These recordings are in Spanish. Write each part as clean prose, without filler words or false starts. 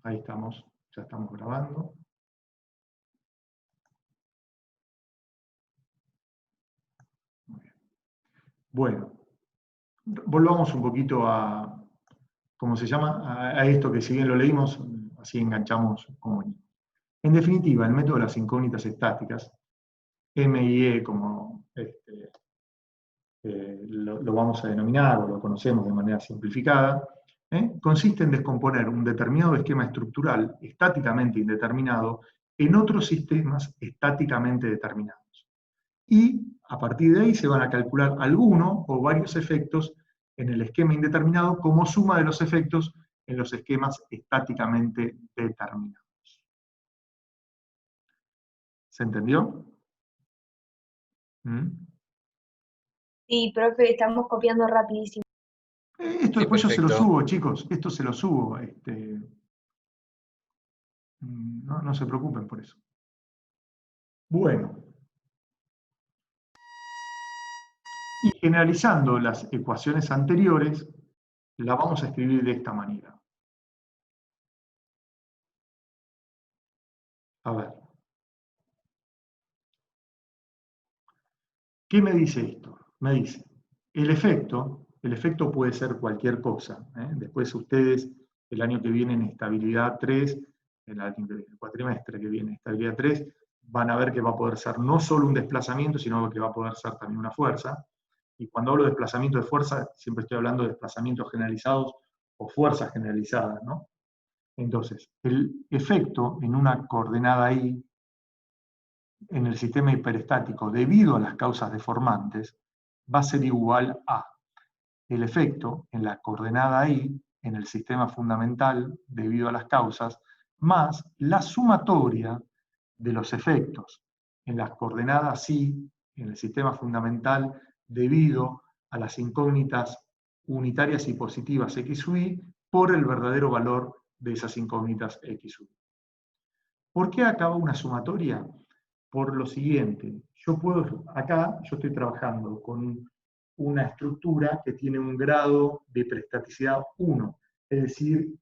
Ahí estamos, ya estamos grabando. Bueno, volvamos un poquito a, ¿cómo se llama? A esto que si bien lo leímos, así enganchamos como. En definitiva, el método de las incógnitas estáticas, MIE como lo vamos a denominar o lo conocemos de manera simplificada, consiste en descomponer un determinado esquema estructural estáticamente indeterminado en otros sistemas estáticamente determinados. Y a partir de ahí se van a calcular alguno o varios efectos en el esquema indeterminado como suma de los efectos en los esquemas estáticamente determinados. ¿Se entendió? ¿Mm? Sí, profe, estamos copiando rapidísimo. Esto después yo se lo subo, chicos. Esto se lo subo. No se preocupen por eso. Bueno. Y generalizando las ecuaciones anteriores, la vamos a escribir de esta manera. A ver. ¿Qué me dice esto? Me dice, el efecto puede ser cualquier cosa. Después ustedes, el año que viene en estabilidad 3, el cuatrimestre que viene en estabilidad 3, van a ver que va a poder ser no solo un desplazamiento, sino que va a poder ser también una fuerza. Y cuando hablo de desplazamiento de fuerza, siempre estoy hablando de desplazamientos generalizados o fuerzas generalizadas, ¿no? Entonces, el efecto en una coordenada I en el sistema hiperestático debido a las causas deformantes va a ser igual a el efecto en la coordenada I en el sistema fundamental debido a las causas más la sumatoria de los efectos en las coordenadas I en el sistema fundamental debido a las incógnitas unitarias y positivas x sub i por el verdadero valor de esas incógnitas x sub i. ¿Por qué acaba una sumatoria? Por lo siguiente, acá yo estoy trabajando con una estructura que tiene un grado de hiperestaticidad 1, es decir,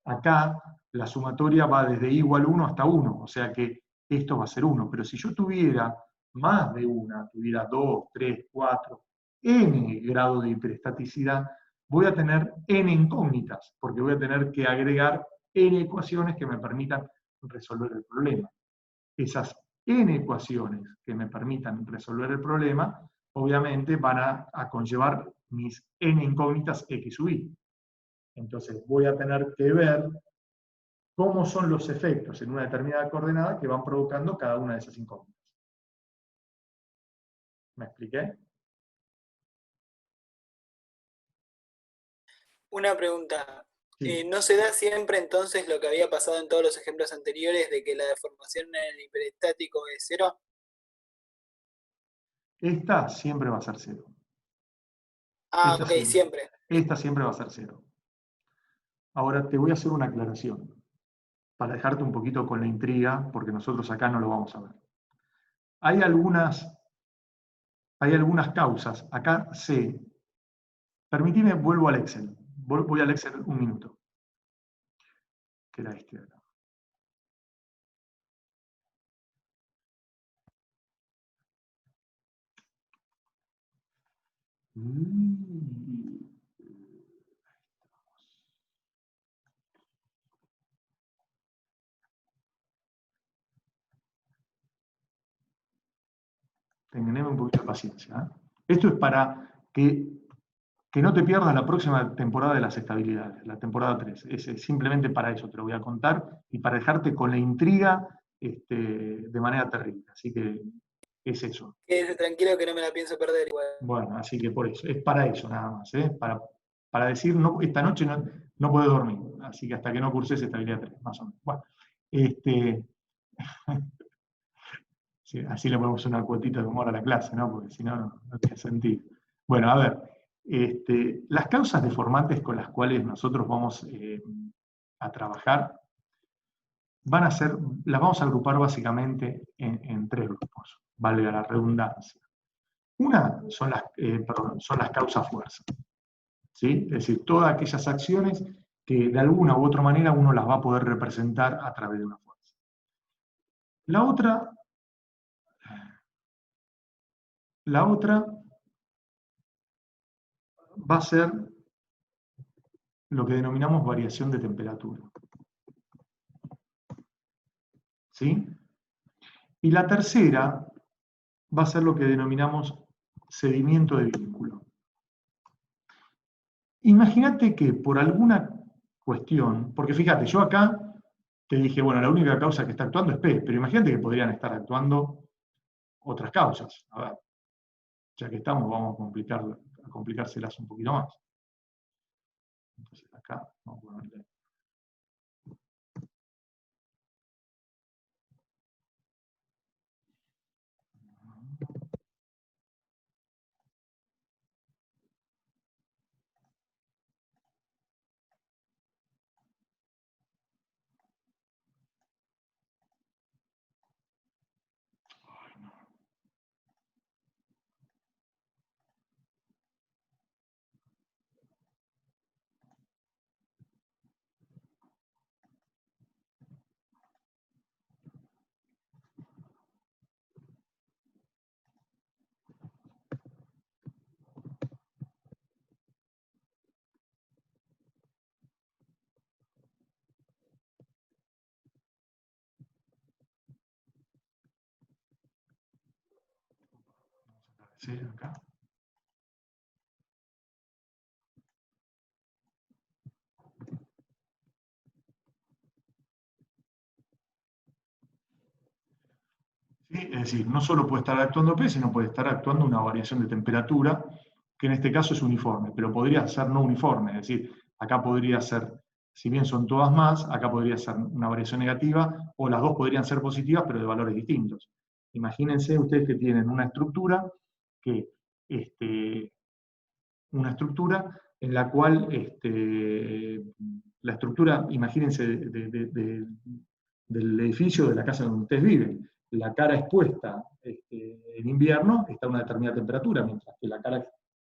acá la sumatoria va desde i igual 1 hasta 1, o sea que esto va a ser 1, pero si yo tuviera más de una, tuviera 2, 3, 4, n grado de hiperestaticidad, voy a tener n incógnitas, porque voy a tener que agregar n ecuaciones que me permitan resolver el problema. Esas n ecuaciones que me permitan resolver el problema, obviamente van a conllevar mis n incógnitas x sub i. Entonces voy a tener que ver cómo son los efectos en una determinada coordenada que van provocando cada una de esas incógnitas. ¿Me expliqué? Una pregunta. Sí. ¿No se da siempre entonces lo que había pasado en todos los ejemplos anteriores de que la deformación en el hiperestático es 0? Esta siempre va a ser 0. Ah, ok, siempre. Esta siempre va a ser 0. Ahora te voy a hacer una aclaración, para dejarte un poquito con la intriga, porque nosotros acá no lo vamos a ver. Hay algunas causas, acá sé. Permitime, vuelvo al Excel. Voy al Excel un minuto. Que era este de acá. Tenganme un poquito de paciencia. Esto es para que no te pierdas la próxima temporada de las estabilidades, la temporada 3. Es simplemente para eso te lo voy a contar y para dejarte con la intriga de manera terrible. Así que es eso. Quédese tranquilo que no me la pienso perder igual. Bueno, así que por eso, es para eso nada más, para decir, no, esta noche no puedo dormir, así que hasta que no curses estabilidad 3, más o menos. Bueno, sí, así le ponemos una cuotita de humor a la clase, ¿no? Porque si no, no tiene sentido. Bueno, a ver, las causas deformantes con las cuales nosotros vamos a trabajar las vamos a agrupar básicamente en 3 grupos, valga la redundancia. Una son las causas fuerza, ¿sí? Es decir, todas aquellas acciones que de alguna u otra manera uno las va a poder representar a través de una fuerza. La otra va a ser lo que denominamos variación de temperatura. ¿Sí? Y la tercera va a ser lo que denominamos cedimiento de vínculo. Imagínate que por alguna cuestión, porque fíjate, yo acá te dije, bueno, la única causa que está actuando es P, pero imagínate que podrían estar actuando otras causas. A ver, ya que estamos, vamos a complicárselas un poquito más. Entonces acá vamos a ponerle. ¿Sí? Acá. ¿Sí? Es decir, no solo puede estar actuando P, sino puede estar actuando una variación de temperatura, que en este caso es uniforme, pero podría ser no uniforme, es decir, acá podría ser, si bien son todas más, acá podría ser una variación negativa, o las dos podrían ser positivas, pero de valores distintos. Imagínense ustedes que tienen una estructura en la cual la estructura, imagínense, del edificio de la casa donde ustedes viven, la cara expuesta en invierno está a una determinada temperatura, mientras que la cara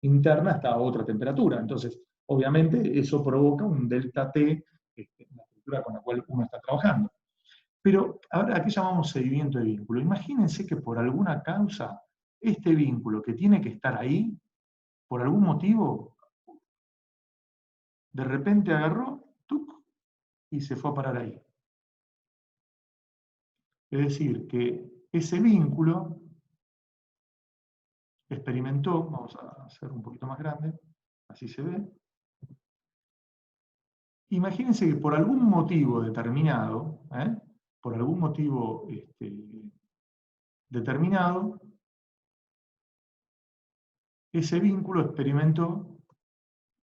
interna está a otra temperatura. Entonces, obviamente, eso provoca un delta T en la estructura con la cual uno está trabajando. Pero ahora, ¿a qué llamamos seguimiento de vínculo? Imagínense que por alguna causa, este vínculo que tiene que estar ahí, por algún motivo, de repente agarró, ¡tuc!, y se fue a parar ahí. Es decir, que ese vínculo experimentó, vamos a hacer un poquito más grande, así se ve. Imagínense que por algún motivo determinado, por algún motivo determinado, ese vínculo experimentó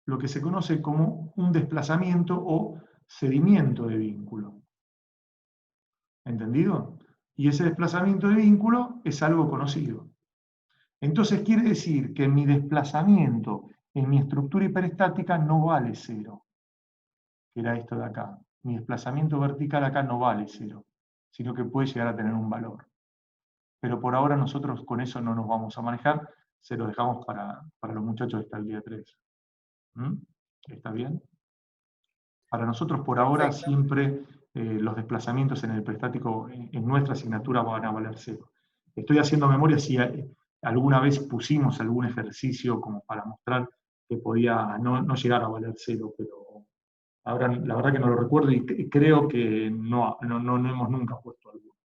lo que se conoce como un desplazamiento o cedimiento de vínculo. ¿Entendido? Y ese desplazamiento de vínculo es algo conocido. Entonces quiere decir que mi desplazamiento en mi estructura hiperestática no vale 0, que era esto de acá. Mi desplazamiento vertical acá no vale 0, sino que puede llegar a tener un valor. Pero por ahora nosotros con eso no nos vamos a manejar, se lo dejamos para los muchachos de estabilidad 3. ¿Está bien? Para nosotros por ahora Perfecto. siempre los desplazamientos en el hiperestático en nuestra asignatura van a valer 0. Estoy haciendo memoria si alguna vez pusimos algún ejercicio como para mostrar que podía no llegar a valer 0, pero ahora la verdad que no lo recuerdo y creo que no hemos nunca puesto alguno.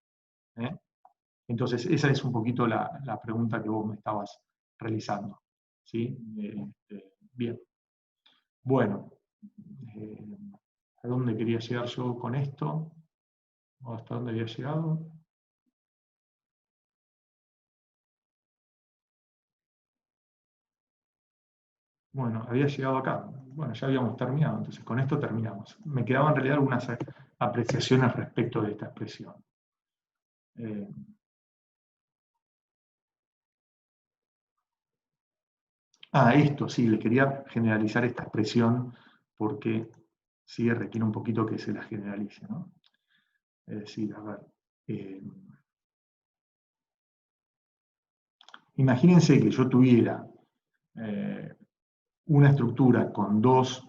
Entonces esa es un poquito la pregunta que vos me estabas realizando. ¿Sí? Bien. Bueno. ¿A dónde quería llegar yo con esto? ¿O hasta dónde había llegado? Bueno, había llegado acá. Bueno, ya habíamos terminado, entonces con esto terminamos. Me quedaban en realidad algunas apreciaciones respecto de esta expresión. Esto, sí, le quería generalizar esta expresión porque sí requiere un poquito que se la generalice, ¿no? Es decir, a ver, imagínense que yo tuviera una estructura con dos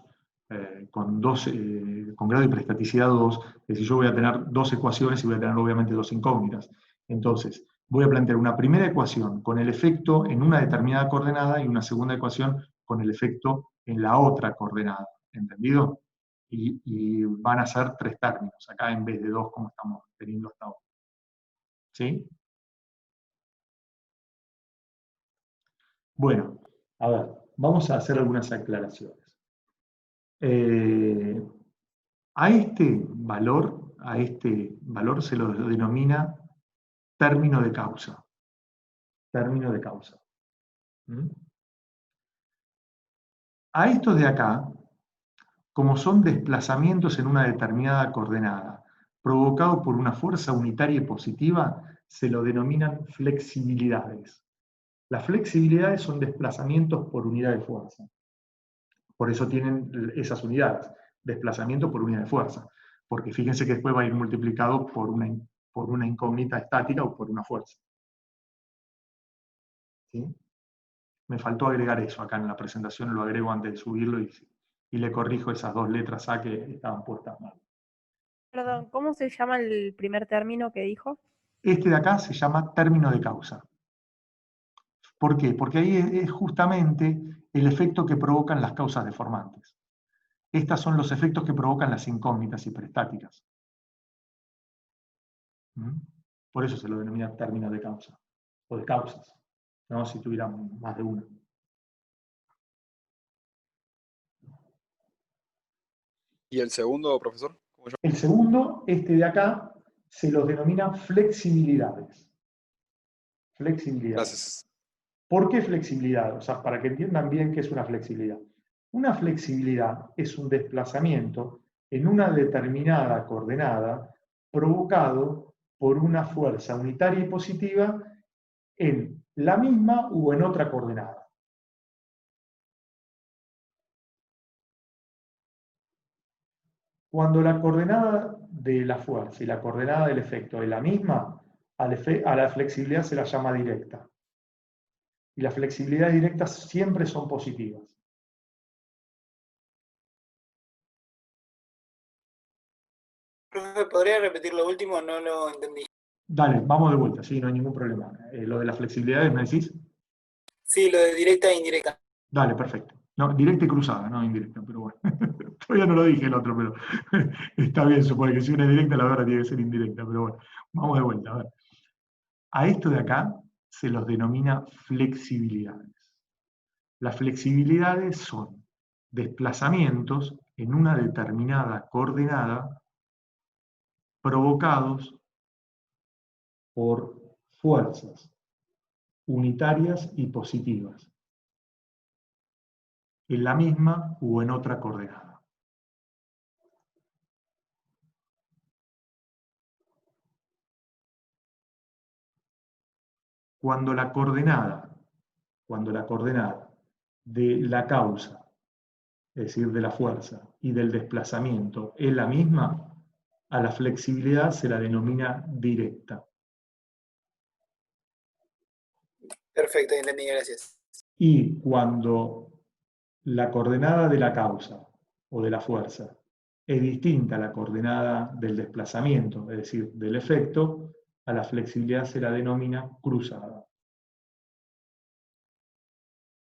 con grado de hiperestaticidad 2, es decir, yo voy a tener dos ecuaciones y voy a tener obviamente dos incógnitas. Entonces, voy a plantear una primera ecuación con el efecto en una determinada coordenada y una segunda ecuación con el efecto en la otra coordenada. ¿Entendido? Y van a ser tres términos, acá en vez de dos como estamos teniendo hasta ahora. ¿Sí? Bueno, a ver, vamos a hacer algunas aclaraciones. A este valor se lo denomina término de causa. Término de causa. ¿Mm? A estos de acá, como son desplazamientos en una determinada coordenada, provocados por una fuerza unitaria y positiva, se lo denominan flexibilidades. Las flexibilidades son desplazamientos por unidad de fuerza. Por eso tienen esas unidades, desplazamiento por unidad de fuerza. Porque fíjense que después va a ir multiplicado por una incógnita estática o por una fuerza. ¿Sí? Me faltó agregar eso acá en la presentación, lo agrego antes de subirlo y le corrijo esas dos letras A que estaban puestas mal. Perdón, ¿cómo se llama el primer término que dijo? Este de acá se llama término de causa. ¿Por qué? Porque ahí es justamente el efecto que provocan las causas deformantes. Estos son los efectos que provocan las incógnitas hiperestáticas. ¿Mm? Por eso se lo denomina término de causa, o de causas, ¿no? Si tuviéramos más de una. ¿Y el segundo, profesor? ¿Cómo El segundo, este de acá, se los denomina flexibilidades. Flexibilidades. Gracias. ¿Por qué flexibilidad? O sea, para que entiendan bien qué es una flexibilidad. Una flexibilidad es un desplazamiento en una determinada coordenada provocado por una fuerza unitaria y positiva en la misma o en otra coordenada. Cuando la coordenada de la fuerza y la coordenada del efecto es la misma, a la flexibilidad se la llama directa. Y las flexibilidades directas siempre son positivas. Profe, ¿podría repetir lo último? No lo entendí. Dale, vamos de vuelta, sí, no hay ningún problema. Lo de las flexibilidades, ¿me decís? Sí, lo de directa e indirecta. Dale, perfecto. No, directa y cruzada, no indirecta, pero bueno. Todavía no lo dije el otro, pero está bien, supone que si una es directa, la otra tiene que ser indirecta, pero bueno, vamos de vuelta, a ver. A esto de acá se los denomina flexibilidades. Las flexibilidades son desplazamientos en una determinada coordenada provocados por fuerzas unitarias y positivas, en la misma o en otra coordenada. Cuando la coordenada de la causa, es decir, de la fuerza, y del desplazamiento es la misma, a la flexibilidad se la denomina directa. Perfecto, entendí, gracias. Y cuando la coordenada de la causa o de la fuerza es distinta a la coordenada del desplazamiento, es decir, del efecto, a la flexibilidad se la denomina cruzada.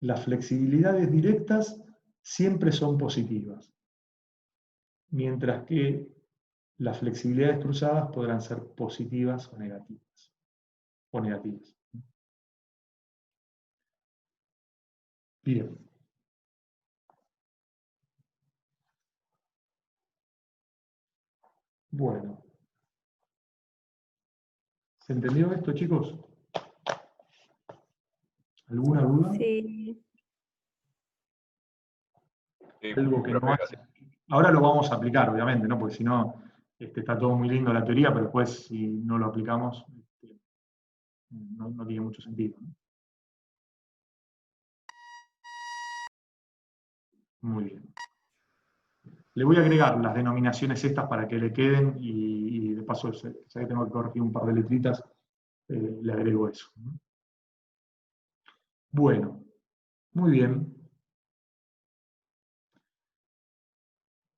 Las flexibilidades directas siempre son positivas, mientras que las flexibilidades cruzadas podrán ser positivas o negativas. Bien. Bueno. ¿Se entendió esto, chicos? ¿Alguna duda? Sí. Algo que no profe, hace. Ahora lo vamos a aplicar, obviamente, ¿no? Porque si no, está todo muy lindo la teoría, pero después si no lo aplicamos, no tiene mucho sentido, ¿no? Muy bien. Le voy a agregar las denominaciones estas para que le queden y de paso, ya que tengo que corregir un par de letritas, le agrego eso, ¿no? Bueno, muy bien.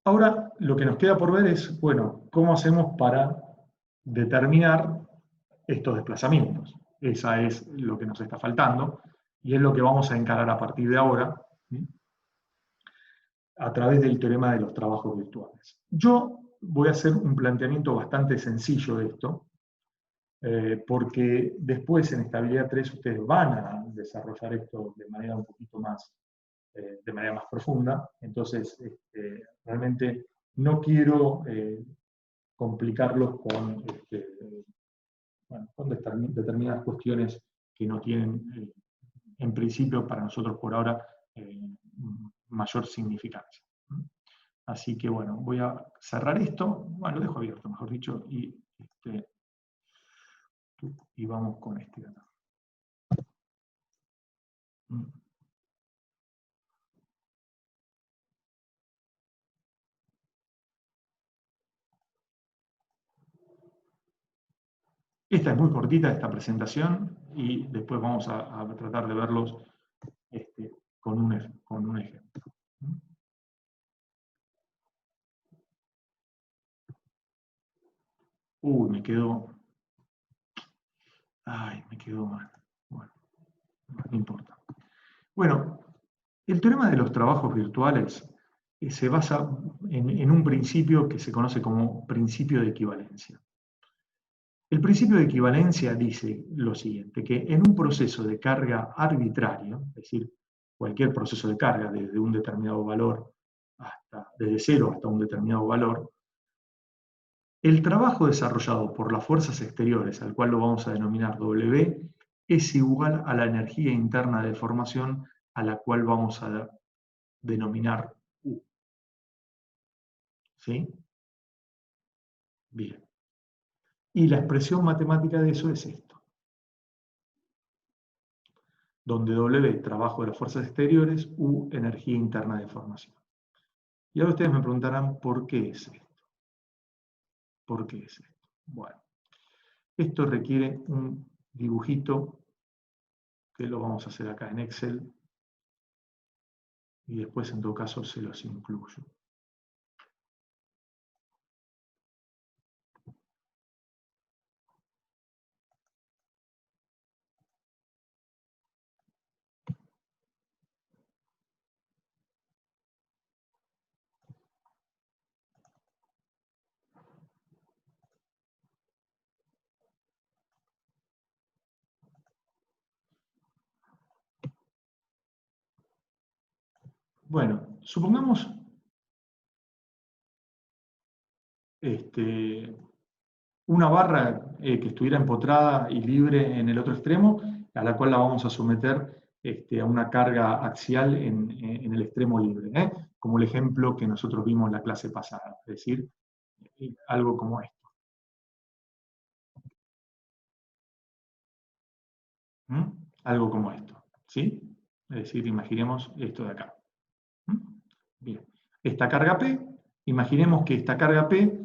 Ahora, lo que nos queda por ver es, bueno, ¿cómo hacemos para determinar estos desplazamientos? Esa es lo que nos está faltando, y es lo que vamos a encarar a partir de ahora, ¿sí?, a través del teorema de los trabajos virtuales. Yo voy a hacer un planteamiento bastante sencillo de esto, porque después en estabilidad 3 ustedes van a desarrollar esto de manera un poquito más, de manera más profunda. Entonces, realmente no quiero complicarlos con, bueno, con determinadas cuestiones que no tienen, en principio, para nosotros por ahora, mayor significancia. Así que bueno, voy a cerrar esto, bueno, lo dejo abierto, mejor dicho, y vamos con este de acá. Esta es muy cortita, esta presentación, y después vamos a tratar de verlos con un ejemplo. Uy, me quedó mal. Bueno, no importa. Bueno, el teorema de los trabajos virtuales se basa en un principio que se conoce como principio de equivalencia. El principio de equivalencia dice lo siguiente, que en un proceso de carga arbitrario, es decir, cualquier proceso de carga desde un determinado valor desde 0 hasta un determinado valor, el trabajo desarrollado por las fuerzas exteriores, al cual lo vamos a denominar W, es igual a la energía interna de deformación, a la cual vamos a denominar U. ¿Sí? Bien. Y la expresión matemática de eso es esto, donde W, trabajo de las fuerzas exteriores, U, energía interna de deformación. Y ahora ustedes me preguntarán, ¿por qué es esto? ¿Por qué es esto? Bueno, esto requiere un dibujito que lo vamos a hacer acá en Excel, y después en todo caso se los incluyo. Bueno, supongamos una barra que estuviera empotrada y libre en el otro extremo, a la cual la vamos a someter a una carga axial en el extremo libre, como el ejemplo que nosotros vimos en la clase pasada, es decir, algo como esto. Algo como esto, ¿sí? Es decir, imaginemos esto de acá. Bien. Esta carga P, imaginemos que esta carga P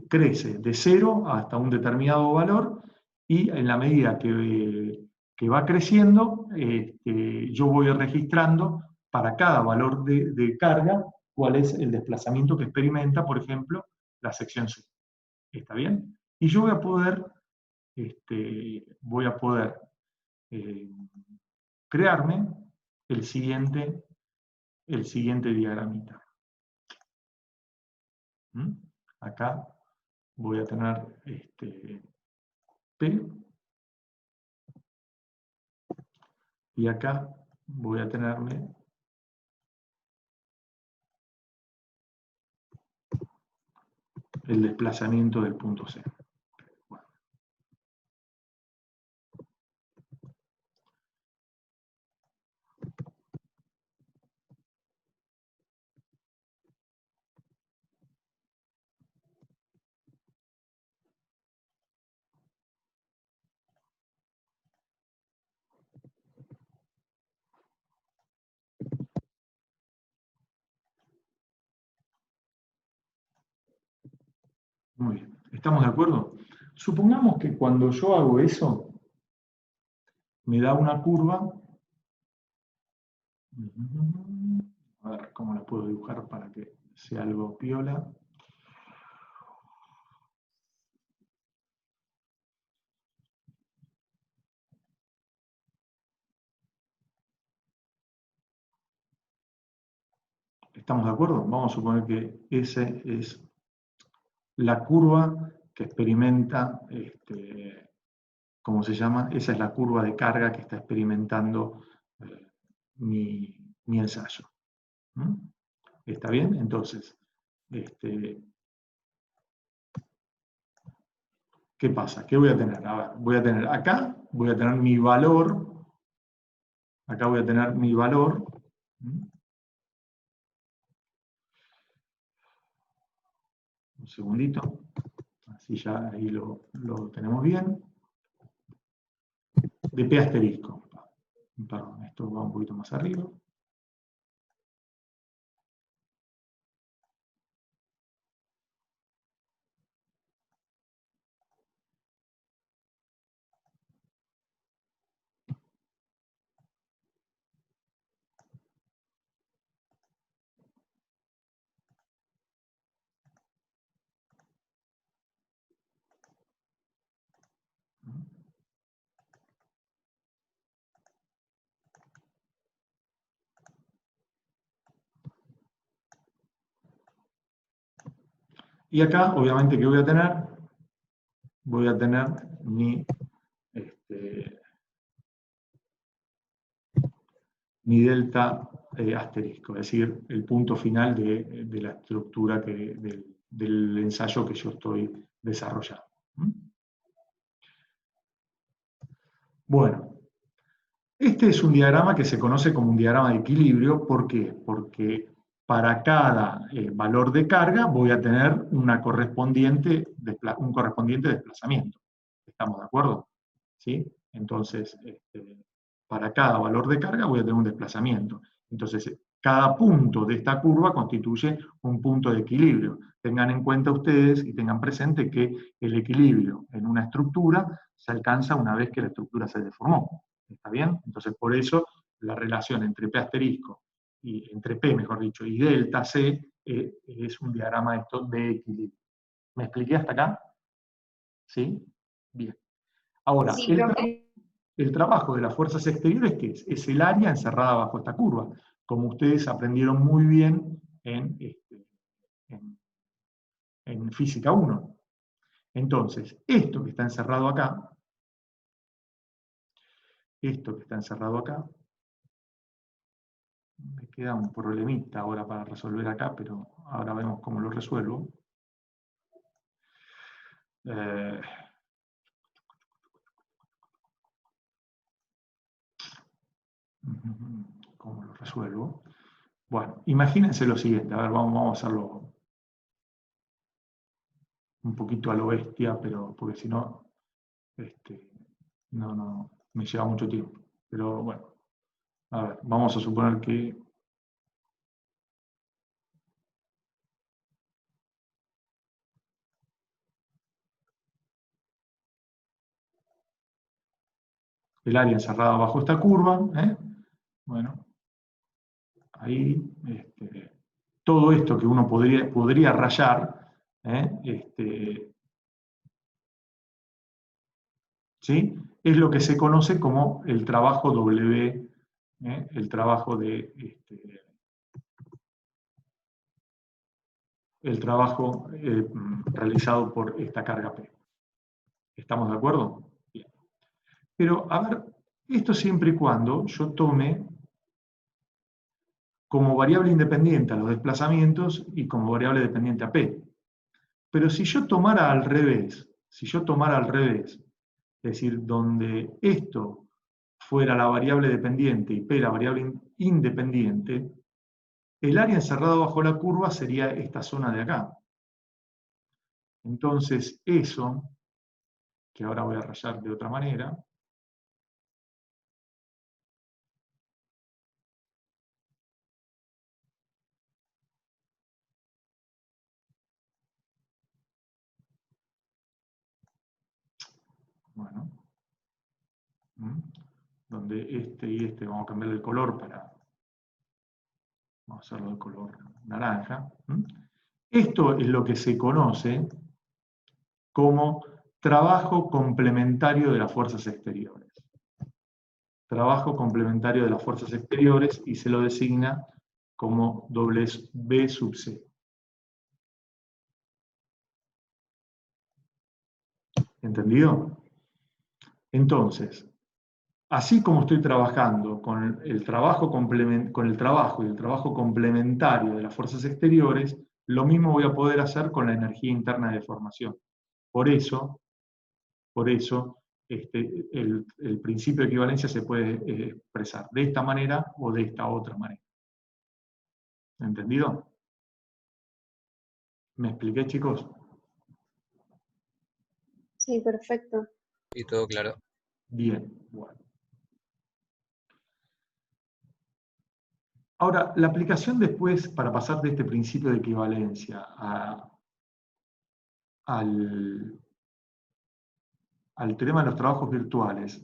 crece de 0 hasta un determinado valor, y en la medida que va creciendo, yo voy registrando para cada valor de carga cuál es el desplazamiento que experimenta, por ejemplo, la sección C. ¿Está bien? Y yo voy a poder crearme el siguiente diagramita. Acá voy a tener P, y acá voy a tenerme el desplazamiento del punto C. Muy bien, ¿estamos de acuerdo? Supongamos que cuando yo hago eso, me da una curva. A ver cómo la puedo dibujar para que sea algo piola. ¿Estamos de acuerdo? Vamos a suponer que ese es la curva que experimenta, ¿cómo se llama? Esa es la curva de carga que está experimentando mi ensayo. ¿Mm? ¿Está bien? Entonces, ¿qué pasa? ¿Qué voy a tener? A ver, voy a tener acá, voy a tener mi valor, acá voy a tener mi valor. ¿Mm? Un segundito, así ya ahí lo tenemos bien. De P asterisco. Perdón, esto va un poquito más arriba. Y acá, obviamente, ¿qué voy a tener? Voy a tener mi delta asterisco, es decir, el punto final de la estructura del ensayo que yo estoy desarrollando. ¿Mm? Bueno, este es un diagrama que se conoce como un diagrama de equilibrio. ¿Por qué? Porque para cada valor de carga voy a tener un correspondiente desplazamiento. ¿Estamos de acuerdo? ¿Sí? Entonces, para cada valor de carga voy a tener un desplazamiento. Entonces, cada punto de esta curva constituye un punto de equilibrio. Tengan en cuenta ustedes y tengan presente que el equilibrio en una estructura se alcanza una vez que la estructura se deformó. ¿Está bien? Entonces, por eso la relación entre P asterisco, y entre P, mejor dicho, y delta C es un diagrama de equilibrio. ¿Me expliqué hasta acá? ¿Sí? Bien. Ahora, Sí, profe. el trabajo de las fuerzas exteriores, ¿qué es? Es el área encerrada bajo esta curva, como ustedes aprendieron muy bien en Física 1. Entonces, esto que está encerrado acá, me queda un problemita ahora para resolver acá, pero ahora vemos cómo lo resuelvo. ¿Cómo lo resuelvo? Bueno, imagínense lo siguiente, a ver, vamos a hacerlo un poquito a lo bestia, pero porque si no, no, me lleva mucho tiempo. Pero bueno, a ver, vamos a suponer que el área encerrada bajo esta curva, bueno, ahí, todo esto que uno podría rayar, ¿sí? Es lo que se conoce como el trabajo W, el trabajo realizado por esta carga P. ¿Estamos de acuerdo? Bien. Pero, a ver, esto siempre y cuando yo tome como variable independiente a los desplazamientos y como variable dependiente a P. Pero si yo tomara al revés, es decir, donde esto fuera la variable dependiente y P la variable independiente, el área encerrada bajo la curva sería esta zona de acá. Entonces, eso, que ahora voy a rayar de otra manera, bueno, donde este y este, vamos a cambiar el color para vamos a hacerlo de color naranja. Esto es lo que se conoce como trabajo complementario de las fuerzas exteriores. Trabajo complementario de las fuerzas exteriores y se lo designa como B sub C. ¿Entendido? Entonces, así como estoy trabajando con el trabajo y el trabajo complementario de las fuerzas exteriores, lo mismo voy a poder hacer con la energía interna de deformación. Por eso el principio de equivalencia se puede expresar de esta manera o de esta otra manera. ¿Entendido? ¿Me expliqué, chicos? Sí, perfecto. Y todo claro. Bien, bueno. Ahora, la aplicación después, para pasar de este principio de equivalencia al teorema de los trabajos virtuales,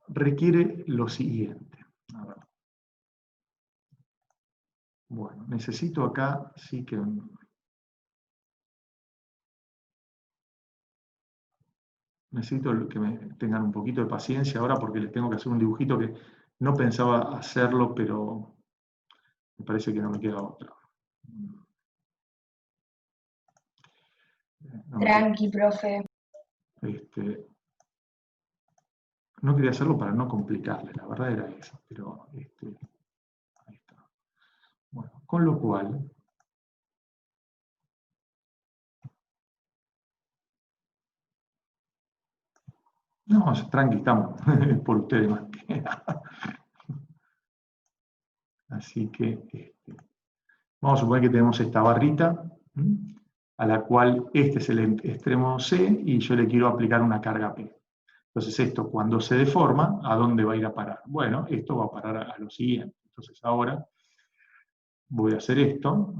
requiere lo siguiente. A ver. Bueno, necesito acá, sí que... Necesito que me tengan un poquito de paciencia ahora porque les tengo que hacer un dibujito que no pensaba hacerlo, pero me parece que no me queda otra. Tranqui, profe. No quería hacerlo para no complicarle, la verdad era esa, pero ahí está. Bueno, con lo cual, no, tranqui, estamos, por ustedes más que nada. Así que, vamos a suponer que tenemos esta barrita, a la cual este es el extremo C, y yo le quiero aplicar una carga P. Entonces esto, cuando se deforma, ¿a dónde va a ir a parar? Bueno, esto va a parar a lo siguiente. Entonces ahora voy a hacer esto.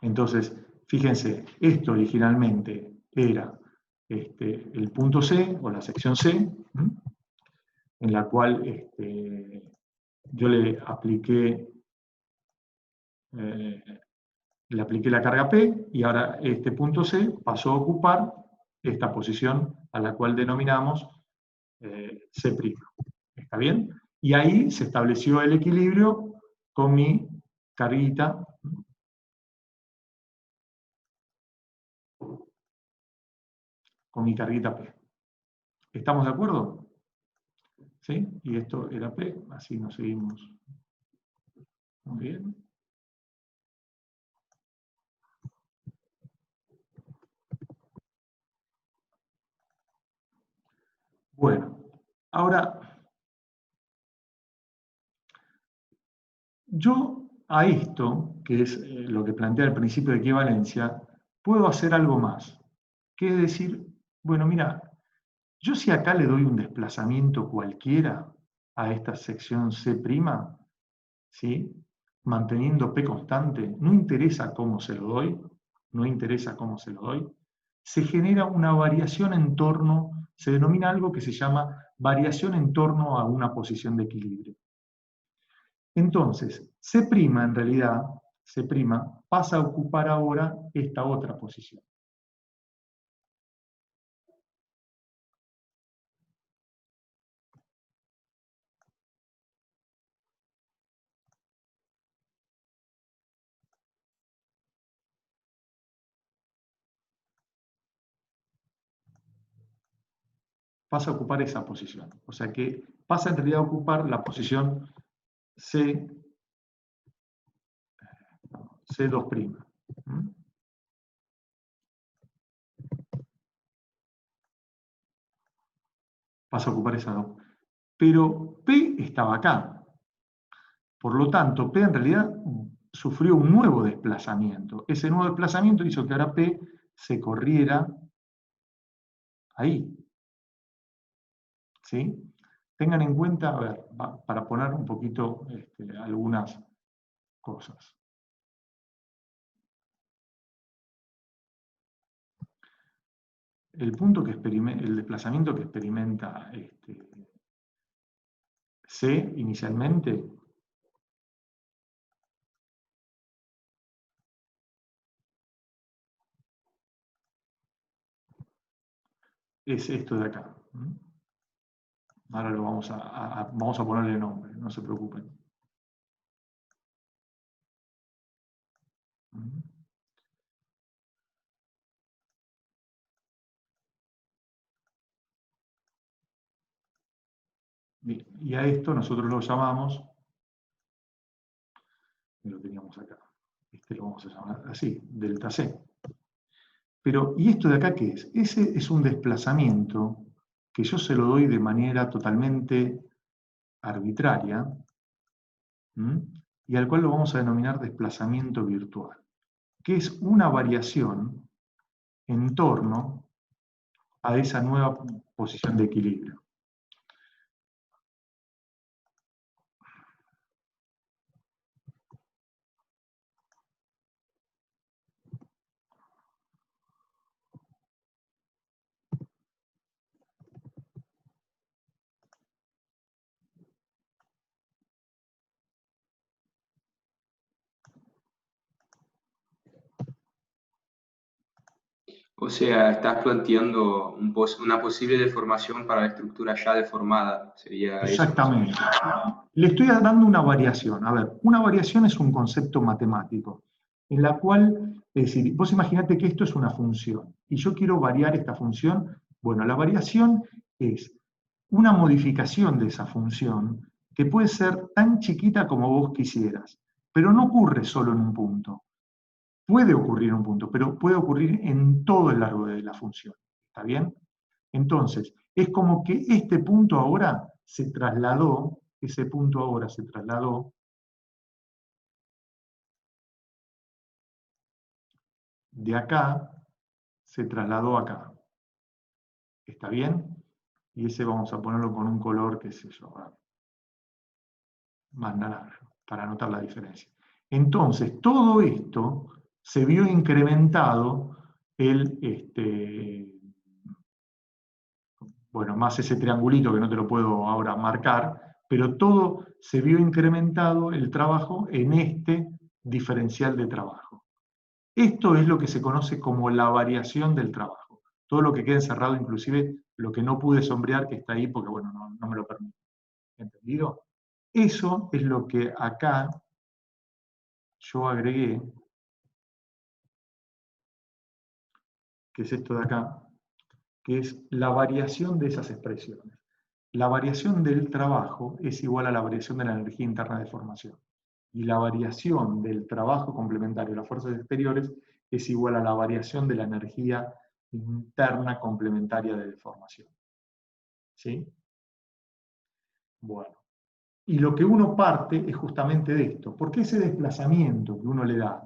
Entonces, fíjense, esto originalmente era el punto C, o la sección C, en la cual yo le apliqué la carga P, y ahora este punto C pasó a ocupar esta posición a la cual denominamos C'. ¿Está bien? Y ahí se estableció el equilibrio con mi carguita, P. ¿Estamos de acuerdo? ¿Sí? Y esto era P, así nos seguimos. Muy bien. Bueno, ahora, yo a esto, que es lo que plantea el principio de equivalencia, puedo hacer algo más, que es decir, bueno, mira, yo si acá le doy un desplazamiento cualquiera a esta sección C', ¿sí? Manteniendo P constante, no interesa cómo se lo doy, se genera una variación en torno, se denomina algo que se llama variación en torno a una posición de equilibrio. Entonces, C' en realidad, C' pasa a ocupar ahora esta otra posición. Pasa a ocupar esa posición. O sea que pasa en realidad a ocupar la posición C2'. Pasa a ocupar esa 2. Pero P estaba acá. Por lo tanto, P en realidad sufrió un nuevo desplazamiento. Ese nuevo desplazamiento hizo que ahora P se corriera ahí. ¿Sí? Tengan en cuenta, a ver, para poner un poquito algunas cosas. El desplazamiento que experimenta C inicialmente es esto de acá. Ahora lo vamos a ponerle nombre, no se preocupen. Bien, y a esto nosotros lo llamamos, lo teníamos acá, lo vamos a llamar así, delta C. Pero, ¿y esto de acá qué es? Ese es un desplazamiento que yo se lo doy de manera totalmente arbitraria, y al cual lo vamos a denominar desplazamiento virtual, que es una variación en torno a esa nueva posición de equilibrio. O sea, estás planteando una posible deformación para la estructura ya deformada, sería eso. Exactamente. Le estoy dando una variación. A ver, una variación es un concepto matemático, en la cual, es decir, vos imaginate que esto es una función, y yo quiero variar esta función. Bueno, la variación es una modificación de esa función que puede ser tan chiquita como vos quisieras, pero no ocurre solo en un punto. Puede ocurrir en un punto, pero puede ocurrir en todo el largo de la función. ¿Está bien? Entonces, es como que este punto ahora se trasladó, ese punto ahora se trasladó de acá, se trasladó acá. ¿Está bien? Y ese vamos a ponerlo con un color, qué sé yo, más naranja, para notar la diferencia. Entonces, todo esto se vio incrementado bueno, más ese triangulito que no te lo puedo ahora marcar, pero todo se vio incrementado el trabajo en este diferencial de trabajo. Esto es lo que se conoce como la variación del trabajo. Todo lo que queda encerrado, inclusive lo que no pude sombrear, que está ahí porque, bueno, no me lo permite. ¿Entendido? Eso es lo que acá yo agregué, que es esto de acá, que es la variación de esas expresiones. La variación del trabajo es igual a la variación de la energía interna de formación. Y la variación del trabajo complementario de las fuerzas exteriores es igual a la variación de la energía interna complementaria de deformación. ¿Sí? Bueno. Y lo que uno parte es justamente de esto. Porque ese desplazamiento que uno le da,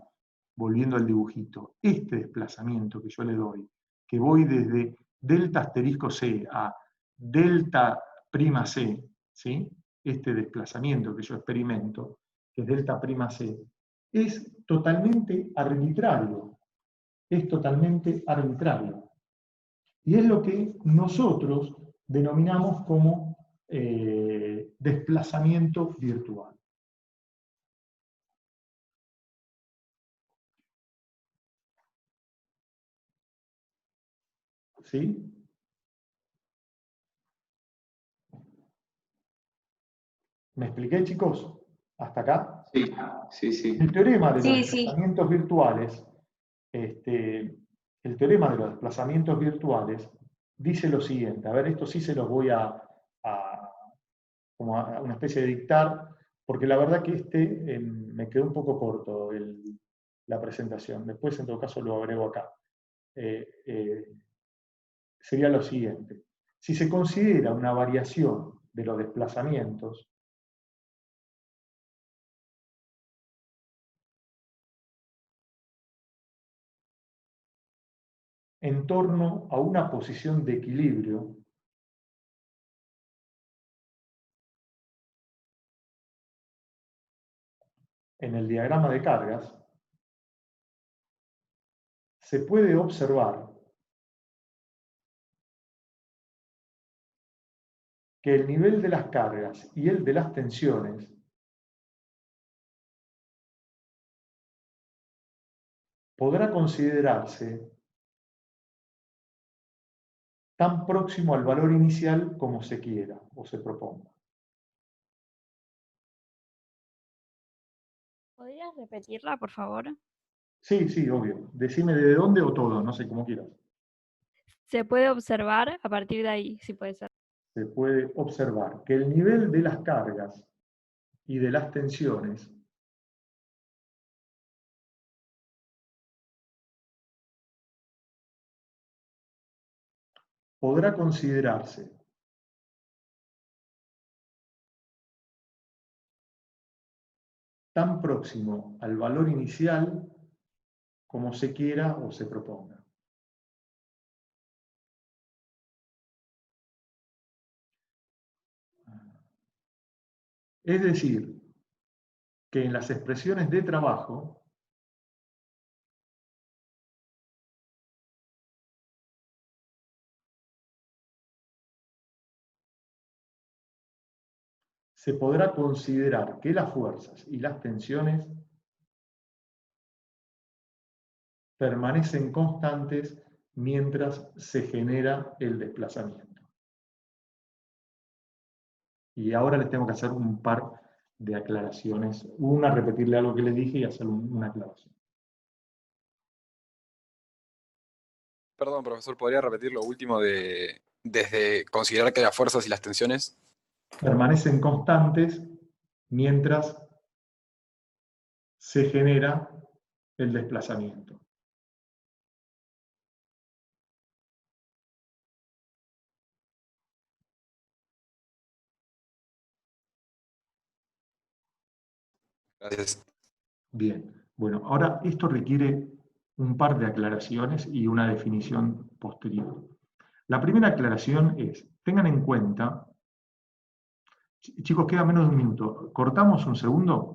volviendo al dibujito, este desplazamiento que yo le doy, que voy desde delta asterisco C a delta prima C, ¿sí? Este desplazamiento que yo experimento, que es delta prima C, es totalmente arbitrario. Es totalmente arbitrario. Y es lo que nosotros denominamos como desplazamiento virtual. ¿Sí? ¿Me expliqué, chicos? ¿Hasta acá? Sí, sí, sí. El teorema de los Sí, sí. desplazamientos virtuales, el teorema de los desplazamientos virtuales dice lo siguiente. A ver, esto sí se los voy como a una especie de dictar, porque la verdad que me quedó un poco corto la presentación. Después, en todo caso, lo agrego acá. Sería lo siguiente. Si se considera una variación de los desplazamientos, en torno a una posición de equilibrio en el diagrama de cargas, se puede observar que el nivel de las cargas y el de las tensiones podrá considerarse tan próximo al valor inicial como se quiera o se proponga. ¿Podrías repetirla, por favor? Sí, sí, obvio. Decime de dónde o todo, no sé, como quieras. Se puede observar a partir de ahí, si puede ser. Se puede observar que el nivel de las cargas y de las tensiones podrá considerarse tan próximo al valor inicial como se quiera o se proponga. Es decir, que en las expresiones de trabajo se podrá considerar que las fuerzas y las tensiones permanecen constantes mientras se genera el desplazamiento. Y ahora les tengo que hacer un par de aclaraciones. Una, repetirle algo que les dije y hacer una aclaración. Perdón, profesor, ¿podría repetir lo último de desde considerar que las fuerzas y las tensiones? Permanecen constantes mientras se genera el desplazamiento. Gracias. Bien, bueno, ahora esto requiere un par de aclaraciones y una definición posterior. La primera aclaración es, tengan en cuenta, chicos, queda menos de un minuto, ¿cortamos un segundo?